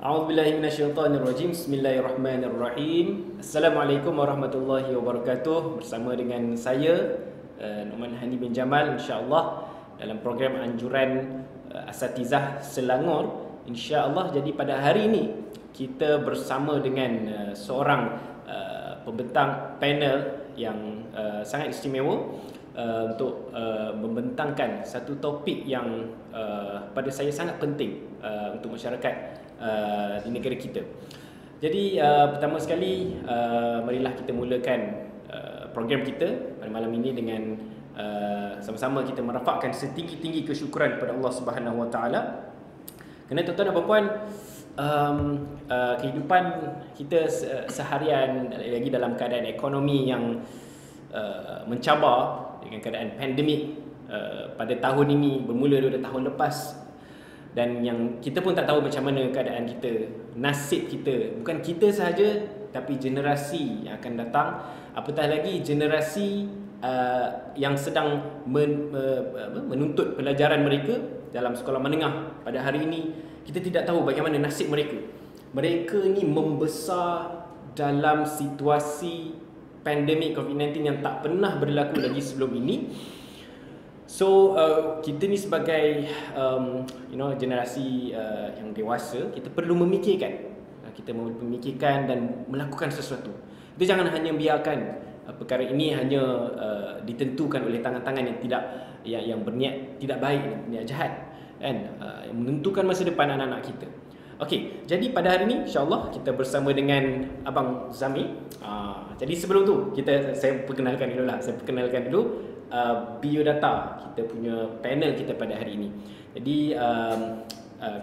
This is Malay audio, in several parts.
A'udzubillahi minasyaitonirrajim. Bismillahirrahmanirrahim. Assalamualaikum warahmatullahi wabarakatuh. Bersama dengan saya Noman Hani bin Jamal, insya-Allah dalam program anjuran Asatizah Selangor, insya-Allah. Jadi pada hari ini kita bersama dengan seorang pembentang panel yang sangat istimewa untuk membentangkan satu topik yang pada saya sangat penting untuk masyarakat di negara kita. Jadi pertama sekali marilah kita mulakan program kita pada malam ini dengan sama-sama kita merafakkan setinggi-tinggi kesyukuran kepada Allah Subhanahu Wa Taala. Kerana tuan-tuan dan puan, kehidupan kita seharian lagi dalam keadaan ekonomi yang mencabar dengan keadaan pandemik pada tahun ini bermula daripada tahun lepas, dan yang kita pun tak tahu macam mana keadaan kita, nasib kita, bukan kita sahaja tapi generasi yang akan datang, apatah lagi generasi yang sedang menuntut pelajaran mereka dalam sekolah menengah pada hari ini. Kita tidak tahu bagaimana nasib mereka. Mereka ni membesar dalam situasi pandemik COVID-19 yang tak pernah berlaku lagi sebelum ini. So kita ni sebagai generasi yang dewasa, kita perlu memikirkan, dan melakukan sesuatu. Kita jangan hanya biarkan perkara ini hanya ditentukan oleh tangan-tangan yang tidak yang berniat tidak baik, niat jahat, kan, yang menentukan masa depan anak-anak kita. Okey, jadi pada hari ini insya-Allah kita bersama dengan Abang Zami. Jadi sebelum tu saya perkenalkan dulu biodata kita punya panel kita pada hari ini. Jadi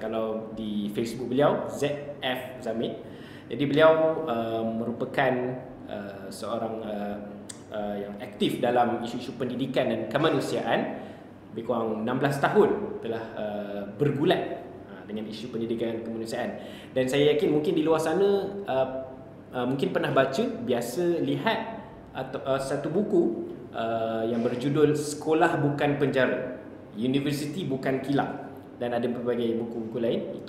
kalau di Facebook beliau ZF Zami, jadi beliau merupakan seorang yang aktif dalam isu-isu pendidikan dan kemanusiaan. Lebih kurang 16 tahun telah bergulat dengan isu pendidikan dan kemanusiaan. Dan saya yakin mungkin di luar sana mungkin pernah baca, biasa lihat satu buku yang berjudul Sekolah Bukan Penjara, University Bukan Kilang, dan ada pelbagai buku-buku lain.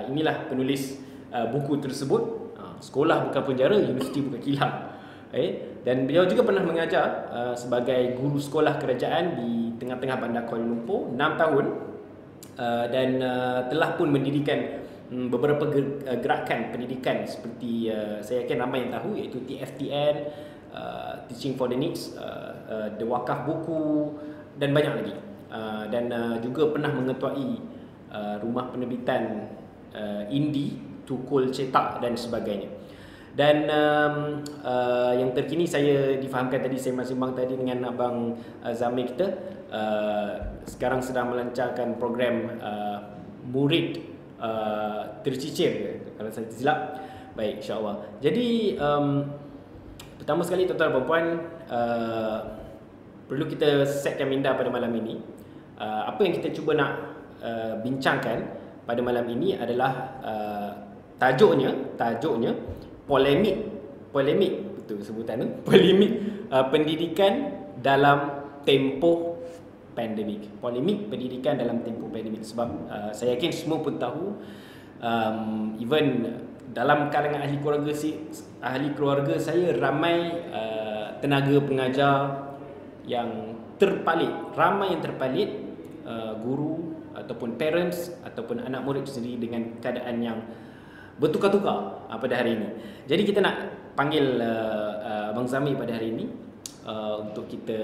Inilah penulis buku tersebut, Sekolah Bukan Penjara, University Bukan Kilang. Dan beliau juga pernah mengajar sebagai guru sekolah kerajaan di tengah-tengah bandar Kuala Lumpur 6 tahun, dan telah pun mendirikan beberapa gerakan pendidikan seperti saya yakin ramai yang tahu, iaitu TFTN, Teaching for the Needs, The Wakaf Buku, dan banyak lagi. Dan juga pernah mengetuai rumah penerbitan Indi, Tukul Cetak dan sebagainya. Dan yang terkini saya difahamkan tadi, saya sembang tadi dengan Abang Zami kita, sekarang sedang melancarkan program murid tercicir, kalau saya tidak silap. Baik, insya-Allah. Jadi pertama sekali tuan-tuan dan puan, perlu kita setkan minda pada malam ini. Apa yang kita cuba nak bincangkan pada malam ini adalah tajuknya polemik, betul sebutan tu, polemik pendidikan dalam tempoh pandemik. Polemik pendidikan dalam tempoh pandemik. Sebab saya yakin semua pun tahu, even dalam kalangan ahli keluarga saya ramai tenaga pengajar yang terpalit, guru ataupun parents ataupun anak murid sendiri dengan keadaan yang bertukar-tukar pada hari ini. Jadi kita nak panggil Abang Zami pada hari ini untuk kita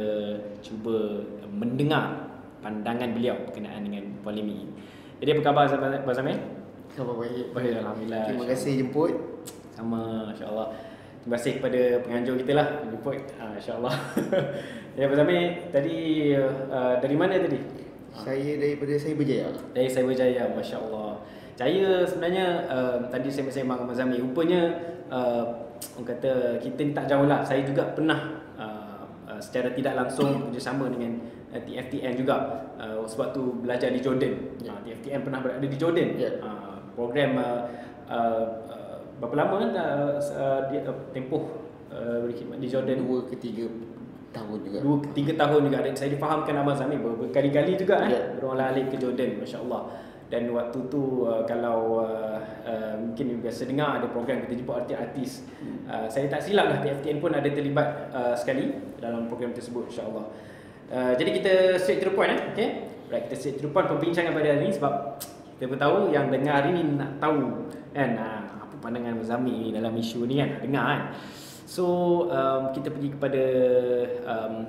cuba mendengar pandangan beliau berkenaan dengan polemik ini. Jadi apa khabar Abang Zami? Khabar baik. Baik, alhamdulillah. Terima kasih jemput. Sama, insya-Allah. Terima kasih kepada penganjur kita lah jemput, insya-Allah. Ya, Abang Zami tadi dari mana tadi? Saya daripada Cyberjaya. Dari Cyberjaya, masya-Allah. Saya sebenarnya tadi saya sembang dengan Abang Zami, rupanya orang kata kita ni tak jauh lah. Saya juga pernah secara tidak langsung bekerjasama dengan TFTN juga, sebab tu belajar di Jordan. TFTN pernah berada di Jordan. Program berapa lama kan tempoh berkhidmat di Jordan? 2 ke 3 tahun juga. 2-3 tahun juga. Dan saya difahamkan Abang Zami berkali-kali juga berulang alik ke Jordan, masya-Allah. Dan waktu tu kalau mungkin biasa dengar ada program kita jemput artis-artis. Saya tak silap lah TFTN pun ada terlibat sekali dalam program tersebut, insya-Allah. Jadi kita straight to the point okay? Right, kita straight to the point perbincangan pada hari ni sebab kita pun tahu yang dengar hari ni nak tahu kan apa pandangan Mazami ni dalam isu ni kan, dengar kan. So kita pergi kepada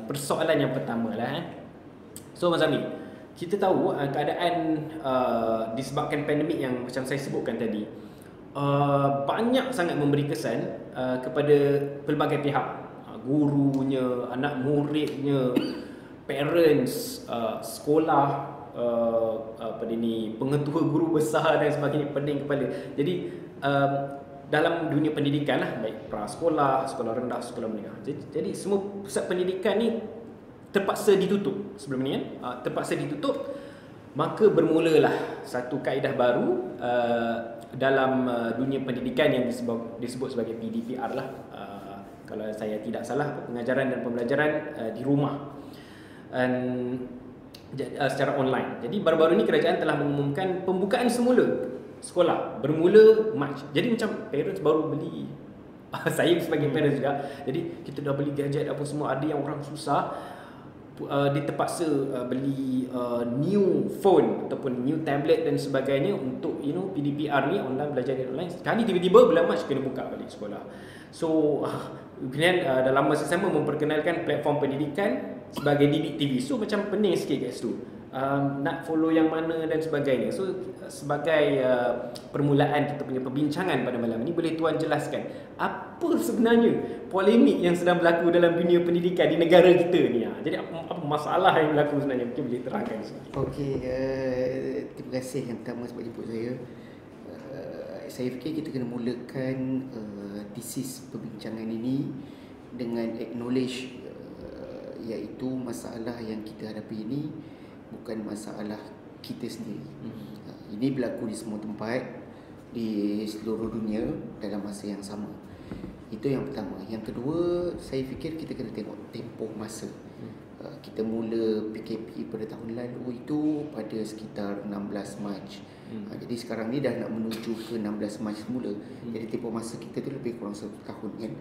persoalan yang pertama lah So Mazami, kita tahu keadaan disebabkan pandemik yang macam saya sebutkan tadi banyak sangat memberi kesan kepada pelbagai pihak, gurunya, anak muridnya, parents, sekolah, pengetua guru besar dan sebagainya, pening kepala. Jadi dalam dunia pendidikan lah, baik prasekolah, sekolah rendah, sekolah menengah. Jadi semua pusat pendidikan ni terpaksa ditutup sebelum ni kan, terpaksa ditutup. Maka bermulalah satu kaedah baru dalam dunia pendidikan yang disebut sebagai PDPR lah. Kalau saya tidak salah, pengajaran dan pembelajaran di rumah secara online. Jadi baru-baru ni kerajaan telah mengumumkan pembukaan semula sekolah bermula Mac. Jadi macam parents baru beli saya sebagai parents juga. Jadi kita dah beli gadget apa semua, ada yang orang susah dia terpaksa beli new phone ataupun new tablet dan sebagainya untuk PDPR ni, online, belajar online. Sekali tiba-tiba bulan Mac kena buka balik sekolah. So kemudian dalam masa sama memperkenalkan platform pendidikan sebagai Didik TV. So macam pening sikit kat situ, nak follow yang mana dan sebagainya. So sebagai permulaan kita punya perbincangan pada malam ini, boleh Tuan jelaskan apa sebenarnya polemik yang sedang berlaku dalam dunia pendidikan di negara kita ni? Jadi apa masalah yang berlaku sebenarnya? Mungkin boleh terangkan sikit. Okey, terima kasih yang pertama sebab jemput saya. Saya fikir kita kena mulakan tesis perbincangan ini dengan acknowledge iaitu masalah yang kita hadapi ini bukan masalah kita sendiri. Ini berlaku di semua tempat di seluruh dunia dalam masa yang sama. Itu yang pertama. Yang kedua, saya fikir kita kena tengok tempoh masa. Kita mula PKP pada tahun lalu itu pada sekitar 16 Mac. Jadi sekarang ni dah nak menuju ke 16 Mac semula. Jadi tempoh masa kita tu lebih kurang 1 tahun kan.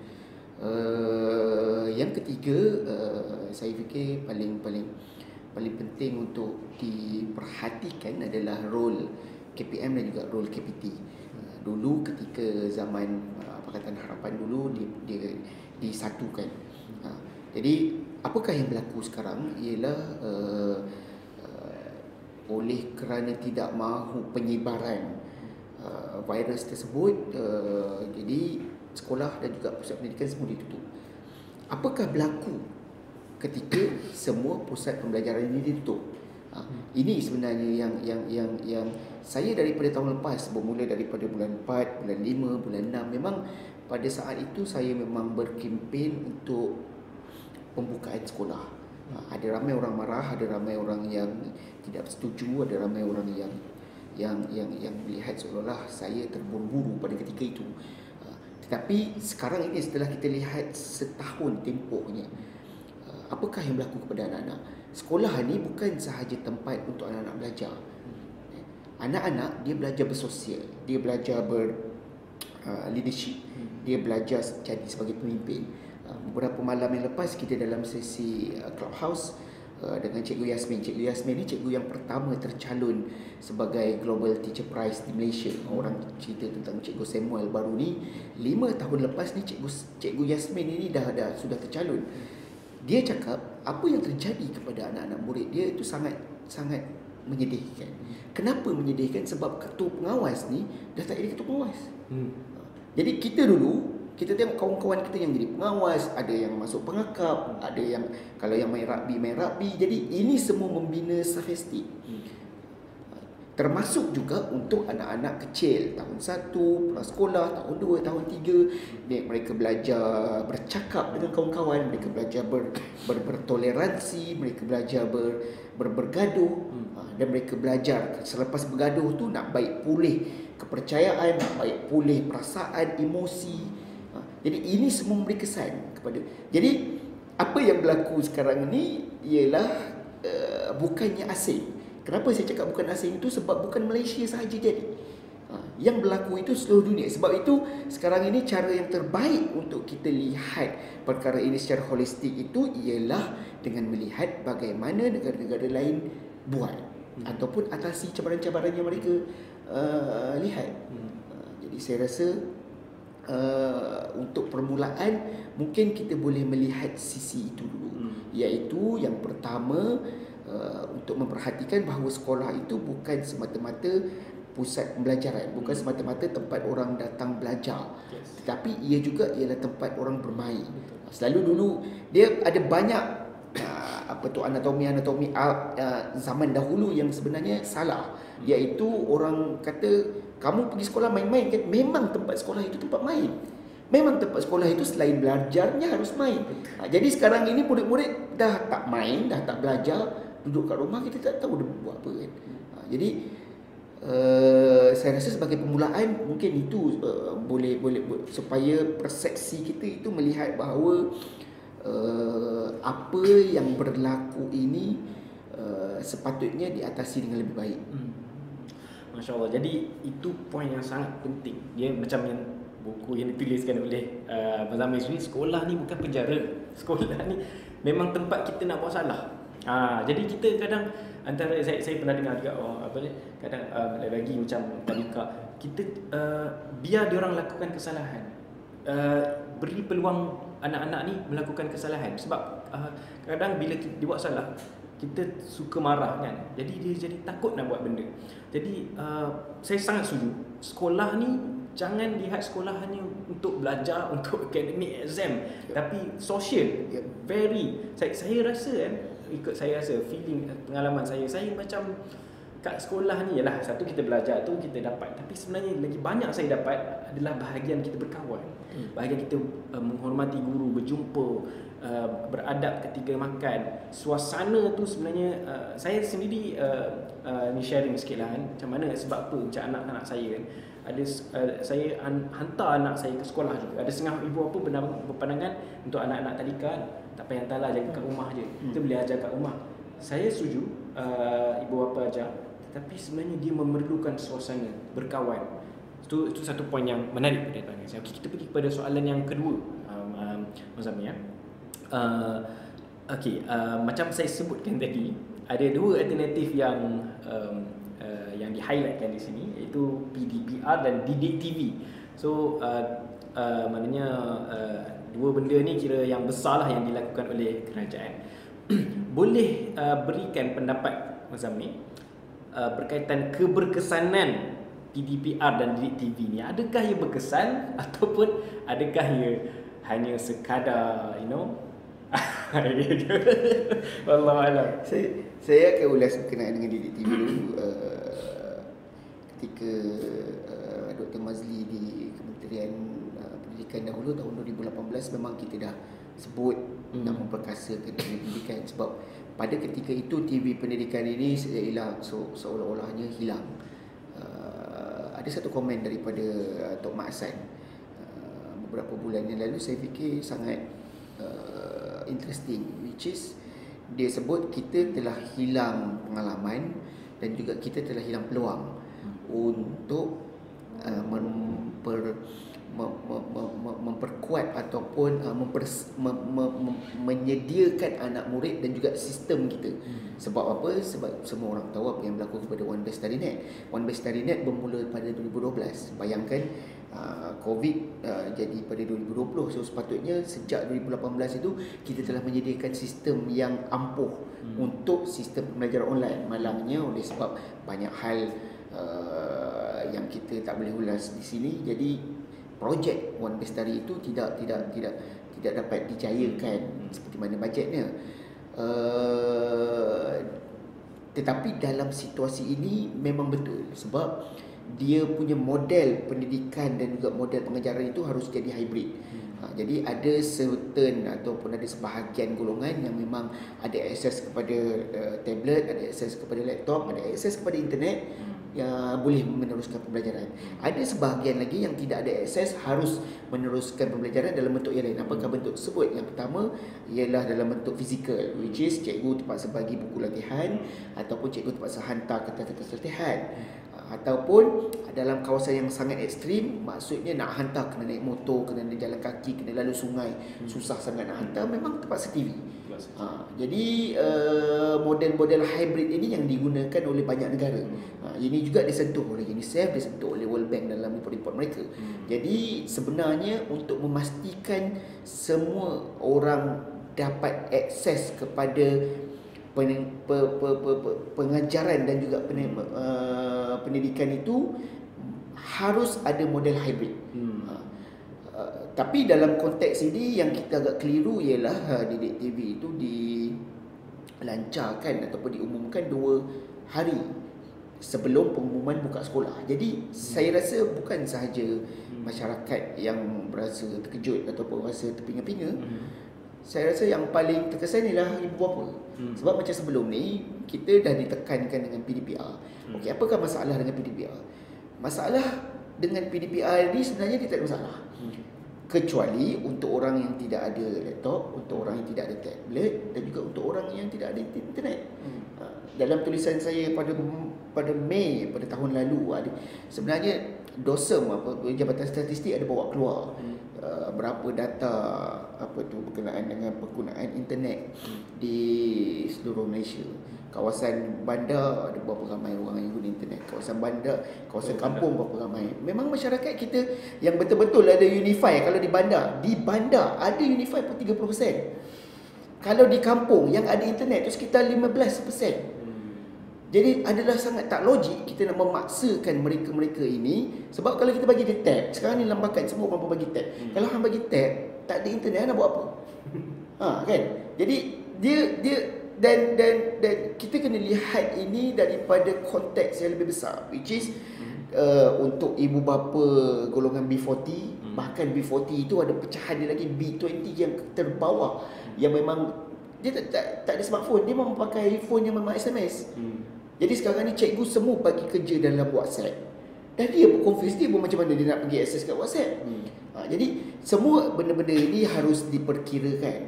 Yang ketiga, saya fikir paling penting untuk diperhatikan adalah role KPM dan juga role KPT. Dulu ketika zaman Pakatan Harapan dulu dia disatukan. Jadi apakah yang berlaku sekarang ialah oleh kerana tidak mahu penyebaran virus tersebut, jadi sekolah dan juga pusat pendidikan semua ditutup. Apakah berlaku ketika semua pusat pembelajaran ini ditutup? Ini sebenarnya yang saya daripada tahun lepas, bermula daripada bulan 4, bulan 5, bulan 6, memang pada saat itu saya memang berkempen untuk pembukaan sekolah. Ada ramai orang marah, ada ramai orang yang tidak setuju, ada ramai orang yang melihat seolah-olah saya terburu-buru pada ketika itu. Tetapi sekarang ini setelah kita lihat setahun tempohnya, apakah yang berlaku kepada anak-anak? Sekolah ni bukan sahaja tempat untuk anak-anak belajar. Anak-anak dia belajar bersosial, dia belajar leadership, dia belajar jadi sebagai pemimpin. Beberapa malam yang lepas kita dalam sesi Clubhouse dengan Cikgu Yasmin. Cikgu Yasmin ni cikgu yang pertama tercalon sebagai Global Teacher Prize di Malaysia. Orang cerita tentang Cikgu Samuel baru ni 5 tahun lepas ni Cikgu Yasmin ini sudah tercalon. Dia cakap apa yang terjadi kepada anak-anak murid dia itu sangat menyedihkan. Kenapa menyedihkan? Sebab ketua pengawas ni dah tak jadi ketua pengawas. Jadi kita tengok kawan-kawan kita yang jadi pengawas, ada yang masuk pengakap, ada yang kalau yang main rugby. Jadi ini semua membina self-esteem. Termasuk juga untuk anak-anak kecil, tahun 1, prasekolah, tahun 2, tahun 3. Mereka belajar bercakap dengan kawan-kawan, mereka belajar bertoleransi, mereka belajar bergaduh, dan mereka belajar selepas bergaduh tu nak baik pulih kepercayaan, nak baik pulih perasaan, emosi. Jadi ini semua memberi kesan kepada. Jadi apa yang berlaku sekarang ni ialah bukannya asing. Kenapa saya cakap bukan asing itu? Sebab bukan Malaysia sahaja jadi. Yang berlaku itu seluruh dunia. Sebab itu sekarang ini cara yang terbaik untuk kita lihat perkara ini secara holistik itu ialah dengan melihat bagaimana negara-negara lain buat ataupun atasi cabaran-cabaran yang mereka lihat. Jadi saya rasa untuk permulaan mungkin kita boleh melihat sisi itu dulu, iaitu yang pertama untuk memperhatikan bahawa sekolah itu bukan semata-mata pusat pembelajaran, bukan semata-mata tempat orang datang belajar, tetapi ia juga ialah tempat orang bermain. Selalu dulu dia ada banyak anatomi zaman dahulu yang sebenarnya salah, iaitu orang kata kamu pergi sekolah main-main kan. Memang tempat sekolah itu tempat main. Memang tempat sekolah itu selain belajarnya harus main. Jadi sekarang ini murid-murid dah tak main, dah tak belajar, duduk kat rumah, kita tak tahu dia buat apa kan. Jadi saya rasa sebagai permulaan mungkin itu boleh supaya persepsi kita itu melihat bahawa apa yang berlaku ini sepatutnya diatasi dengan lebih baik. Masya Allah. Jadi itu poin yang sangat penting. Dia macam yang buku yang dituliskan oleh Abang Zamir ni, sekolah ni bukan penjara. Sekolah ni memang tempat kita nak buat salah. Jadi kita kadang antara saya pernah dengar juga kadang lagi macam tadika, kita biar dia orang lakukan kesalahan. Beri peluang anak-anak ni melakukan kesalahan, sebab kadang bila dia buat salah kita suka marah kan. Jadi dia jadi takut nak buat benda. Jadi saya sangat setuju, sekolah ni jangan lihat sekolah hanya untuk belajar, untuk akademik, exam, tapi sosial. Very saya rasa kan, ikut saya rasa feeling pengalaman saya macam kat sekolah ni ialah satu, kita belajar tu kita dapat, tapi sebenarnya lagi banyak saya dapat adalah bahagian kita berkawan, bahagian kita menghormati guru, berjumpa, beradab ketika makan. Suasana tu sebenarnya saya sendiri ni sharing sikit lah kan, macam mana, sebab apa macam anak-anak saya kan, ada saya hantar anak saya ke sekolah juga. Ada setengah ibu apa berpandangan untuk anak-anak tadika tak payah hantarlah, jaga kat rumah je, kita boleh ajar kat rumah. Saya setuju ibu bapa ajar, tapi sebenarnya dia memerlukan suasana berkawan. Itu satu poin yang menarik pada pandangan saya. Okey, kita pergi kepada soalan yang kedua, Mas Zamir. Macam saya sebutkan tadi, ada dua alternatif yang di-highlightkan di sini, iaitu PDPR dan Didik TV. So maknanya dua benda ni kira yang besar lah yang dilakukan oleh kerajaan. Boleh berikan pendapat Mas Zamir berkaitan keberkesanan PDPR dan Didik TV ni? Adakah ia berkesan ataupun adakah ia hanya sekadar Wallahualam. Saya akan ulas berkenaan dengan Didik TV dulu. Ketika Dr. Mazli di Kementerian Pendidikan dahulu tahun 2018, memang kita dah sebut nak memperkasakan pendidikan, sebab pada ketika itu TV pendidikan ini seolah-olahnya hilang. Ada satu komen daripada Tok Mak Hassan beberapa bulan yang lalu, saya fikir sangat interesting, which is dia sebut kita telah hilang pengalaman dan juga kita telah hilang peluang untuk memperkuat ataupun menyediakan anak murid dan juga sistem kita. Sebab apa? Sebab semua orang tahu apa yang berlaku kepada One Best Study Net. One Best Study Net bermula pada 2012. Bayangkan COVID jadi pada 2020. So sepatutnya sejak 2018 itu kita telah menyediakan sistem yang ampuh untuk sistem pembelajaran online. Malangnya oleh sebab banyak hal yang kita tak boleh ulas di sini, jadi projek One Best Study itu tidak dapat dijayakan seperti mana bajetnya. Tetapi dalam situasi ini memang betul, sebab dia punya model pendidikan dan juga model pengajaran itu harus jadi hybrid. Jadi ada certain ataupun ada sebahagian golongan yang memang ada akses kepada tablet, ada akses kepada laptop, ada akses kepada internet yang boleh meneruskan pembelajaran. Ada sebahagian lagi yang tidak ada akses, harus meneruskan pembelajaran dalam bentuk yang lain. Apakah bentuk tersebut? Yang pertama ialah dalam bentuk fizikal, which is cikgu terpaksa bagi buku latihan ataupun cikgu terpaksa hantar kertas-kertas latihan. Ataupun dalam kawasan yang sangat ekstrim, maksudnya nak hantar kena naik motor, kena jalan kaki, kena lalu sungai, susah sangat nak hantar, memang terpaksa TV. Jadi model-model hybrid ini yang digunakan oleh banyak negara. Ini juga disentuh oleh UNICEF, disentuh oleh World Bank dalam report-report mereka. Jadi sebenarnya untuk memastikan semua orang dapat akses kepada pengajaran dan juga pendidikan itu, harus ada model hybrid. Tapi dalam konteks ini yang kita agak keliru ialah Didik TV itu dilancarkan ataupun diumumkan 2 hari sebelum pengumuman buka sekolah. Jadi saya rasa bukan sahaja masyarakat yang berasa terkejut ataupun rasa terpinga-pinga. Saya rasa yang paling terkesan ialah ibu bapa. Sebab macam sebelum ni kita dah ditekankan dengan PDPR. Okey, apakah masalah dengan PDPR? Masalah dengan PDPR ni sebenarnya dia tak ada masalah. Kecuali untuk orang yang tidak ada laptop, untuk orang yang tidak ada tablet dan juga untuk orang yang tidak ada internet. Dalam tulisan saya pada Mei pada tahun lalu, sebenarnya DOSM Jabatan Statistik ada bawa keluar berapa data berkenaan dengan penggunaan internet di seluruh Malaysia. Kawasan bandar ada berapa ramai orang yang guna internet, kawasan bandar, kawasan kampung berapa ramai. Memang masyarakat kita yang betul-betul ada unify. Kalau di bandar ada unify pun 30%. Kalau di kampung yang ada internet tu sekitar 15%. Jadi adalah sangat tak logik kita nak memaksakan mereka-mereka ini. Sebab kalau kita bagi dia tab, sekarang ni lambakan semua orang bagi tab. Kalau hang bagi tab, tak ada internet nak buat apa? Kan? Jadi dia dan kita kena lihat ini daripada konteks yang lebih besar, which is untuk ibu bapa golongan B40, bahkan B40 itu ada pecahan dia lagi, B20 yang terbawah, yang memang dia tak ada smartphone, dia memang pakai phone yang memang SMS. Jadi sekarang ni cikgu semua bagi kerja dalam WhatsApp. Dan dia pun confuse, dia pun macam mana dia nak pergi akses kat WhatsApp. Jadi semua benda-benda ini harus diperkirakan.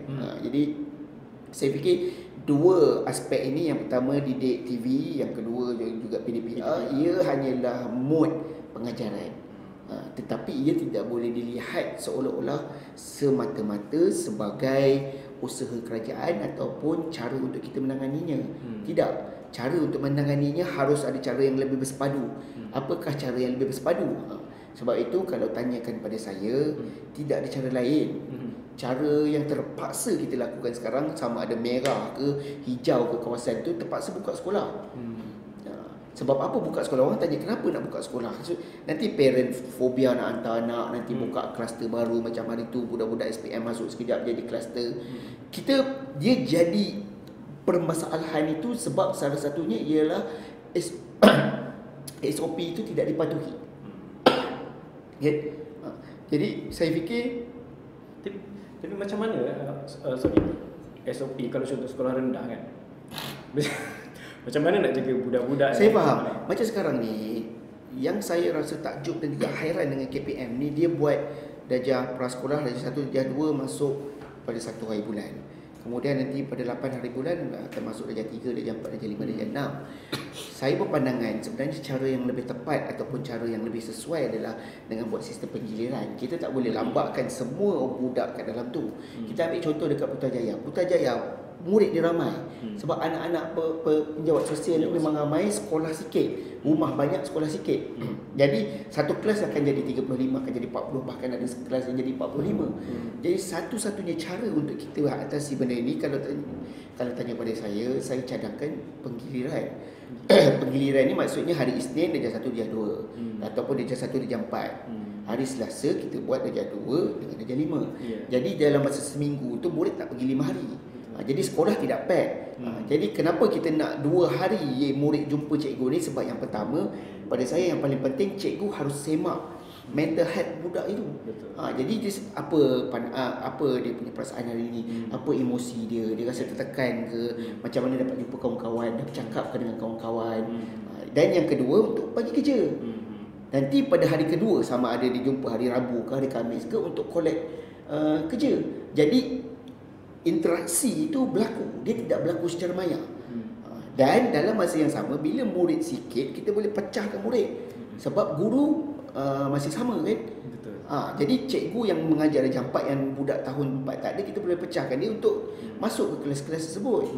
Jadi saya fikir 2 aspek ini, yang pertama Didik TV, yang kedua juga PDPR, ia hanyalah mod pengajaran. Tetapi ia tidak boleh dilihat seolah-olah semata-mata sebagai usaha kerajaan ataupun cara untuk kita menanganinya. Tidak. Cara untuk menanganinya harus ada cara yang lebih bersepadu. Apakah cara yang lebih bersepadu? Sebab itu kalau tanyakan pada saya, tidak ada cara lain. Cara yang terpaksa kita lakukan sekarang, sama ada merah ke hijau ke kawasan tu, terpaksa buka sekolah. Sebab apa buka sekolah? Orang tanya kenapa nak buka sekolah. So, nanti parent fobia nak hantar anak, nanti buka kluster baru macam hari tu budak-budak SPM masuk sekejap jadi kluster. Dia jadi permasalahan itu sebab salah satunya ialah SOP itu tidak dipatuhi. Jadi saya fikir, tapi macam mana SOP kalau contoh sekolah rendah kan? Macam mana nak jaga budak-budak? Saya faham. Macam sekarang ni, yang saya rasa takjub dan juga hairan dengan KPM ni, dia buat darjah prasekolah, darjah 1, darjah 2 masuk pada 1 hari bulan. Kemudian nanti pada 8 hari bulan akan masuk darjah 3, darjah 4, darjah 5, darjah 6. Saya berpandangan sebenarnya cara yang lebih tepat ataupun cara yang lebih sesuai adalah dengan buat sistem penggiliran. Kita tak boleh lambatkan semua budak kat dalam tu. Kita ambil contoh dekat Putrajaya. Putrajaya murid dia ramai. Sebab anak-anak penjawat sosial ni memang ramai, sekolah sikit. Rumah banyak, sekolah sikit. Jadi satu kelas akan jadi 35, akan jadi 40, bahkan ada kelas yang jadi 45. Jadi satu-satunya cara untuk kita atasi benda ini, kalau tanya pada saya cadangkan penggiliran. Penggiliran ni maksudnya hari Isnin darjah 1, darjah 2, ataupun darjah 1, darjah 4. Hari Selasa kita buat darjah 2 dengan darjah 5. Jadi dalam masa seminggu tu murid tak pergi 5 hari. Jadi sekolah tidak pack. Jadi kenapa kita nak 2 hari murid jumpa cikgu ni? Sebab yang pertama, pada saya yang paling penting, cikgu harus semak mental health budak itu. Betul. Jadi dia apa dia punya perasaan hari ini, apa emosi dia rasa tertekan ke, macam mana dapat jumpa kawan-kawan, dah bercakap ke dengan kawan-kawan. Dan yang kedua, untuk bagi kerja. Nanti pada hari kedua, sama ada dijumpa hari Rabu ke hari Khamis ke, untuk collect kerja. Jadi interaksi itu berlaku, dia tidak berlaku secara maya. Dan dalam masa yang sama, bila murid sikit, kita boleh pecahkan murid. Sebab guru masih sama kan. Betul. Jadi cikgu yang mengajar darjah 4 yang budak tahun 4 tak ada, kita boleh pecahkan dia untuk masuk ke kelas-kelas tersebut.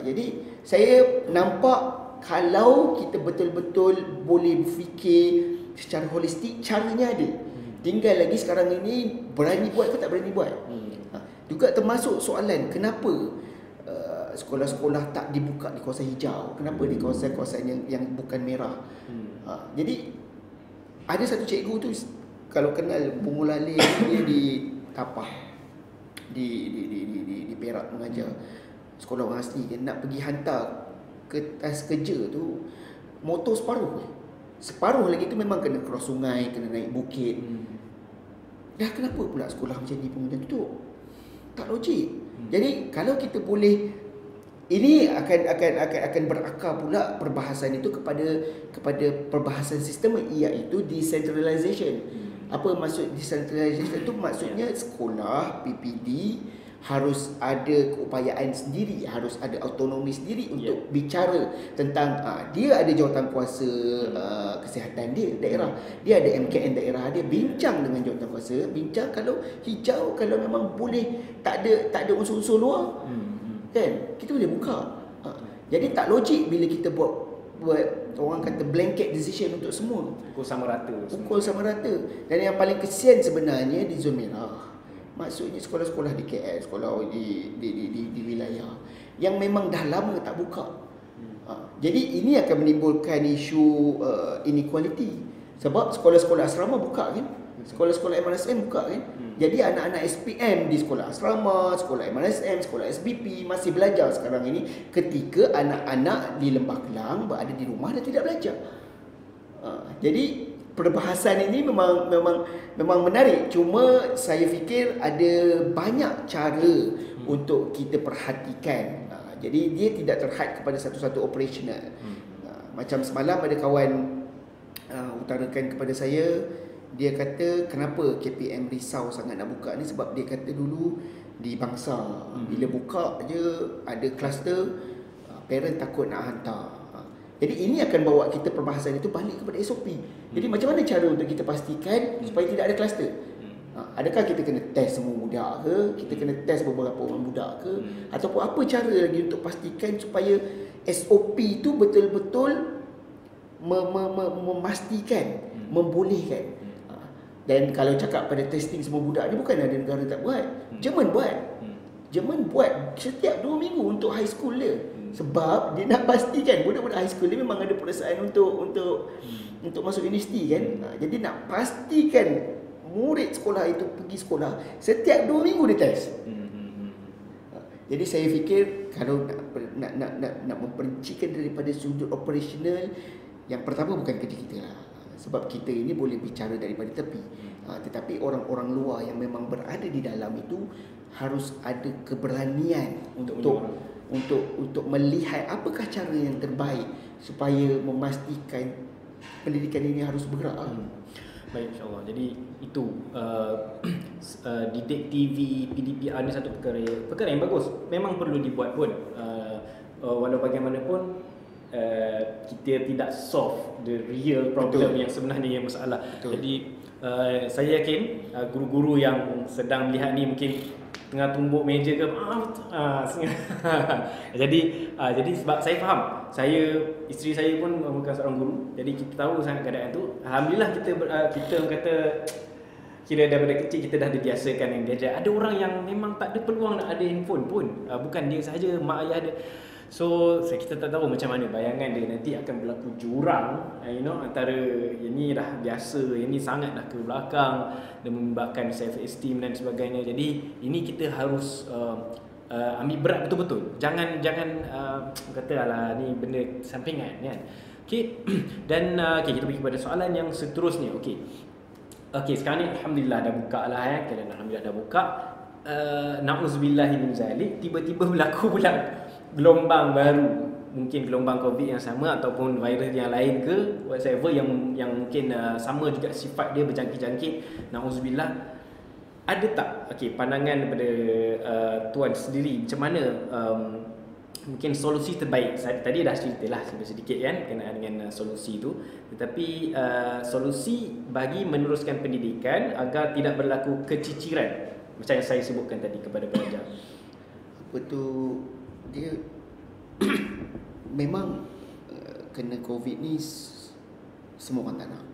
Jadi saya nampak, kalau kita betul-betul boleh berfikir secara holistik, caranya ada. Tinggal lagi sekarang ini berani buat ke tak berani buat. Juga termasuk soalan, kenapa sekolah-sekolah tak dibuka di kawasan hijau, kenapa di kawasan-kawasan yang bukan merah. Jadi ada satu cikgu tu, kalau kenal Bunga Laleh, dia di Tapah, di Perak mengajar, sekolah orang asli. Dia nak pergi hantar ke tes kerja tu, motor separuh lagi tu memang kena cross sungai, kena naik bukit. Dah kenapa pula sekolah macam ni pun tutup? Tak logik. Jadi kalau kita boleh, ini akan berakar pula perbahasan itu kepada perbahasan sistem, iaitu decentralization. Apa maksud decentralization itu? Maksudnya sekolah PPD harus ada keupayaan sendiri, harus ada autonomi sendiri untuk bicara tentang dia ada jawatan kuasa kesihatan dia daerah, dia ada MKN daerah dia, bincang dengan jawatan kuasa, bincang kalau hijau, kalau memang boleh tak ada unsur-unsur luar, kan kita boleh buka. Jadi tak logik bila kita buat orang kata blanket decision untuk semua, Pukul sama rata. Dan yang paling kesian sebenarnya di zon merah, maksudnya sekolah-sekolah di KL, sekolah di wilayah yang memang dah lama tak buka. Jadi ini akan menimbulkan isu inequality. Sebab sekolah-sekolah asrama buka kan, sekolah-sekolah MRSM buka kan. Jadi anak-anak SPM di sekolah asrama, sekolah MRSM, sekolah SBP masih belajar sekarang ini, ketika anak-anak di Lembah Kelang berada di rumah dan tidak belajar. Jadi perbahasan ini memang menarik. Cuma saya fikir ada banyak cara untuk kita perhatikan. Jadi dia tidak terhad kepada satu-satu operasional. Macam semalam ada kawan utarakan kepada saya, dia kata kenapa KPM risau sangat nak buka ni, sebab dia kata dulu di Bangsa bila buka je ada kluster, parent takut nak hantar. Jadi ini akan bawa kita perbahasan itu balik kepada SOP. Jadi macam mana cara untuk kita pastikan supaya tidak ada kluster? Adakah kita kena test semua budak ke? Kita kena test beberapa orang budak ke? Ataupun apa cara lagi untuk pastikan supaya SOP itu betul-betul memastikan, membolehkan. Dan kalau cakap pada testing semua budak ni, bukan ada negara tak buat. Jerman buat setiap 2 minggu untuk high school dia. Sebab dia nak pastikan budak-budak high school dia memang ada perasaan untuk masuk universiti kan. Jadi nak pastikan murid sekolah itu pergi sekolah setiap 2 minggu dia test. Jadi saya fikir kalau nak memperincikan daripada sudut operasional, yang pertama bukan kerja kita lah. Sebab kita ini boleh bicara daripada tepi. Tetapi orang-orang luar yang memang berada di dalam itu harus ada keberanian untuk melihat apakah cara yang terbaik supaya memastikan pendidikan ini harus bergerak. Baik, insyaAllah. Jadi itu Didik TV, PDPR ni satu perkara yang bagus. Memang perlu dibuat pun. Walau bagaimanapun kita tidak solve the real problem. Betul. Yang sebenarnya yang masalah. Betul. Jadi saya yakin guru-guru yang sedang melihat ni mungkin tengah tumbuk meja ke jadi sebab saya faham, isteri saya pun bukan seorang guru, jadi kita tahu sangat keadaan tu. Alhamdulillah kita kata kira daripada kecil kita dah dibiasakan yang gadget. Ada orang yang memang tak ada peluang nak ada handphone pun, bukan dia sahaja, mak ayah ada. So kita tak tahu macam mana bayangan dia nanti akan berlaku jurang, antara yang ni dah biasa, yang ni sangat dah ke belakang dan menyebabkan self esteem dan sebagainya. Jadi ini kita harus ambil berat betul-betul. Jangan kata alah ni benda sampingan kan. Okey. Dan kita pergi kepada soalan yang seterusnya. Okey. Okey, sekarang ni alhamdulillah dah buka lah alhamdulillah dah buka. Na'udzubillah min zalik, tiba-tiba berlaku pula gelombang baru. Mungkin gelombang COVID yang sama ataupun virus yang lain ke whatever yang mungkin sama juga sifat dia berjangkit-jangkit. Na'udzubillah. Ada tak pandangan daripada tuan sendiri macam mana mungkin solusi terbaik? Saya tadi dah ceritalah sedikit kan berkenaan dengan solusi tu, tetapi solusi bagi meneruskan pendidikan agar tidak berlaku keciciran macam yang saya sebutkan tadi kepada pelajar. Apa tu, dia memang kena COVID ni semua orang tak nak.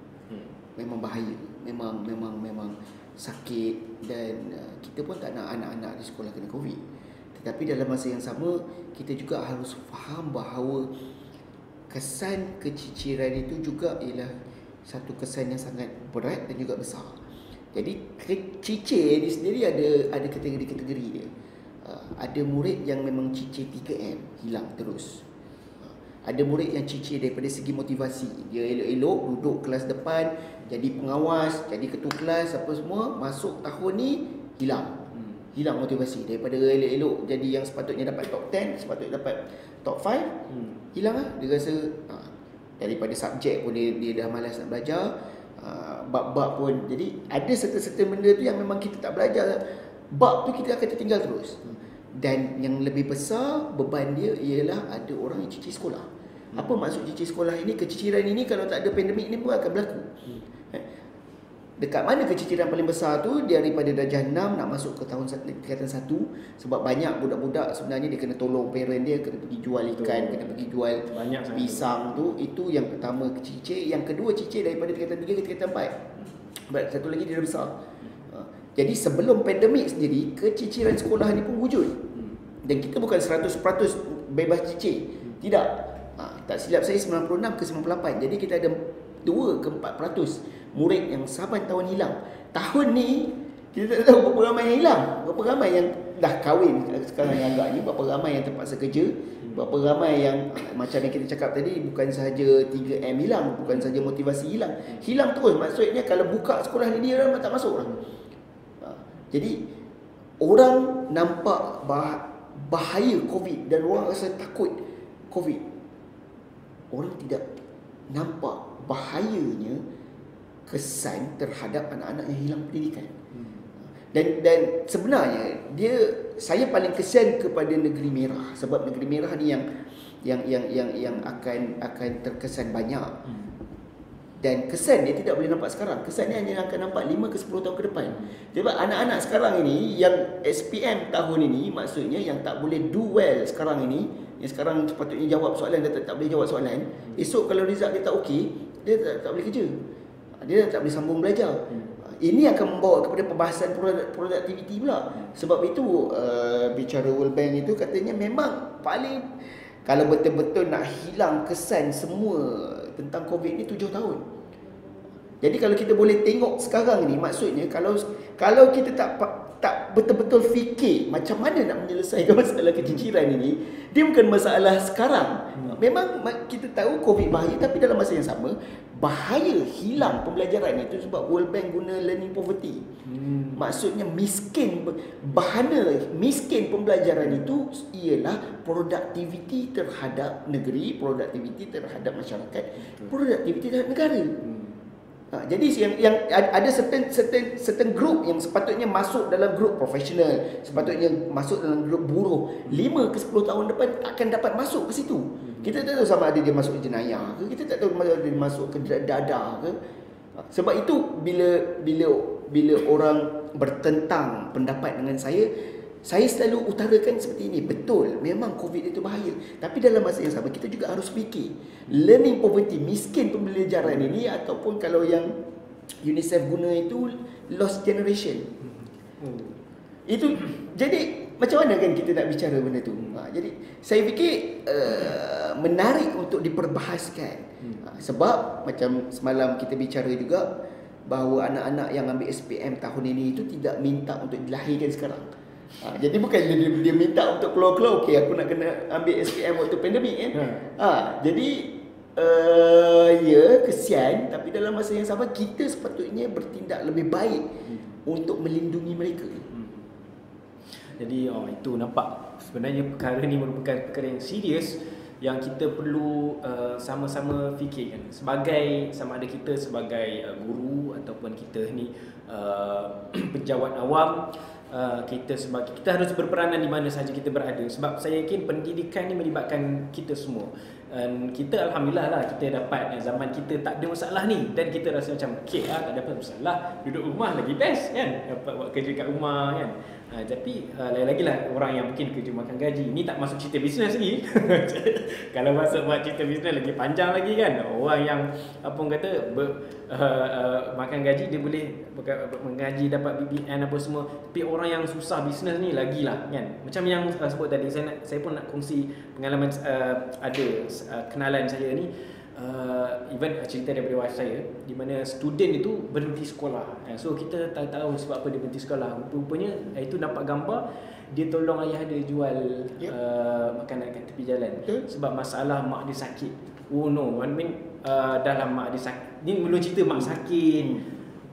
Memang bahaya, memang sakit, dan kita pun tak nak anak-anak di sekolah kena COVID. Tetapi dalam masa yang sama, kita juga harus faham bahawa kesan keciciran itu juga ialah satu kesan yang sangat berat dan juga besar. Jadi cicir ni sendiri ada kategori-kategori dia. Ada murid yang memang cicir 3M, hilang terus. Ada murid yang cicir daripada segi motivasi. Dia elok-elok duduk kelas depan, jadi pengawas, jadi ketua kelas, apa semua. Masuk tahun ni hilang motivasi. Daripada elok-elok jadi yang sepatutnya dapat top 10, sepatutnya dapat top 5, hilang lah. Dia rasa daripada subjek pun dia dah malas nak belajar, bab-bab pun. Jadi ada serta-serta benda tu yang memang kita tak belajar, bab tu kita akan tertinggal terus. Dan yang lebih besar beban dia ialah ada orang yang cicir sekolah. Apa maksud cicir sekolah ini? Keciciran ini kalau tak ada pandemik ni pun akan berlaku. Dekat mana keciciran paling besar tu? Daripada darjah 6 nak masuk ke tingkatan 1. Sebab banyak budak-budak sebenarnya dia kena tolong parent dia, kena pergi jual ikan, kena pergi jual pisang tu. Itu yang pertama cicir. Yang kedua cicir daripada tingkatan 3 ke tingkatan 4. Satu lagi dia dah besar. Jadi sebelum pandemik sendiri, keciciran sekolah ni pun wujud. Dan kita bukan 100% bebas cicir. Tidak. Tak silap saya 96 ke 98. Jadi kita ada 2 ke 4% murid yang saban tahun hilang. Tahun ni kita tak tahu berapa ramai yang hilang, berapa ramai yang dah kahwin sekarang yang agak ni, berapa ramai yang terpaksa kerja, berapa ramai yang macam yang kita cakap tadi, bukan sahaja 3M hilang, bukan sahaja motivasi hilang. Hilang terus. Maksudnya kalau buka sekolah ni dia orang tak masuk lah. Jadi orang nampak bahaya COVID dan orang rasa takut COVID. Orang tidak nampak bahayanya kesan terhadap anak-anak yang hilang pendidikan. Dan sebenarnya saya paling kesian kepada negeri merah, sebab negeri merah ni yang akan terkesan banyak. Dan kesan dia tidak boleh nampak sekarang. Kesan dia hanya akan nampak 5 ke 10 tahun ke depan. Sebab anak-anak sekarang ini yang SPM tahun ini, maksudnya yang tak boleh do well sekarang ini, yang sekarang sepatutnya jawab soalan dia tak boleh jawab soalan, esok kalau result dia tak okey, dia tak boleh kerja, dia tak boleh sambung belajar. Ini akan membawa kepada pembahasan productivity pula. Sebab itu bicara World Bank itu katanya memang paling, kalau betul-betul nak hilang kesan semua tentang COVID ni 7 tahun. Jadi kalau kita boleh tengok sekarang ni, maksudnya kalau kita tak betul-betul fikir macam mana nak menyelesaikan masalah keciciran ini, dia bukan masalah sekarang. Memang kita tahu COVID bahaya, tapi dalam masa yang sama bahaya hilang pembelajaran itu sebab World Bank guna learning poverty. Maksudnya bahana miskin pembelajaran itu ialah productivity terhadap negeri, productivity terhadap masyarakat, productivity terhadap negara. Jadi yang ada certain group yang sepatutnya masuk dalam group profesional, sepatutnya masuk dalam group buruh, 5 ke 10 tahun depan akan dapat masuk ke situ. Kita tak tahu sama ada dia masuk jenayah ke, kita tak tahu dia masuk ke dadah ke. Sebab itu bila orang bertentang pendapat dengan saya selalu utarakan seperti ini. Betul, memang COVID itu bahaya, tapi dalam masa yang sama kita juga harus fikir learning poverty, miskin pembelajaran ini, ataupun kalau yang UNICEF guna itu lost generation. Itu jadi macam mana kan kita nak bicara benda tu? Jadi saya fikir menarik untuk diperbahaskan. Sebab macam semalam kita bicara juga bahawa anak-anak yang ambil SPM tahun ini itu tidak minta untuk dilahirkan sekarang. Jadi bukan dia minta untuk keluar-keluar, okey aku nak kena ambil SPM waktu pandemik kan. Jadi Ya, kesian, tapi dalam masa yang sama kita sepatutnya bertindak lebih baik untuk melindungi mereka. Jadi itu nampak sebenarnya perkara ni merupakan perkara yang serius yang kita perlu sama-sama fikirkan sebagai, sama ada kita sebagai guru ataupun kita ni pejabat awam. Kita harus berperanan di mana sahaja kita berada, sebab saya yakin pendidikan ni melibatkan kita semua. Dan kita alhamdulillah lah, kita dapat zaman kita tak ada masalah ni, dan kita rasa macam okey lah, tak ada masalah, duduk rumah lagi best kan, dapat buat kerja kat rumah kan. Tapi lagi-lagi lah orang yang mungkin kerja makan gaji ni, tak masuk cerita bisnes lagi. Kalau masuk buat cerita bisnes lagi panjang lagi kan. Orang yang apa orang kata makan gaji dia boleh mengaji, dapat BBN apa semua. Tapi orang yang susah bisnes ni lagilah kan. Macam yang sebut tadi, saya pun nak kongsi pengalaman. Ada kenalan saya ni, even cerita daripada wife saya, di mana student itu berhenti sekolah. So kita tak tahu sebab apa dia berhenti sekolah. Rupanya itu nampak gambar dia tolong ayah dia jual makanan kat tepi jalan sebab masalah mak dia sakit. Oh no, I mean dalam mak dia sakit ni, belum cerita mak sakit,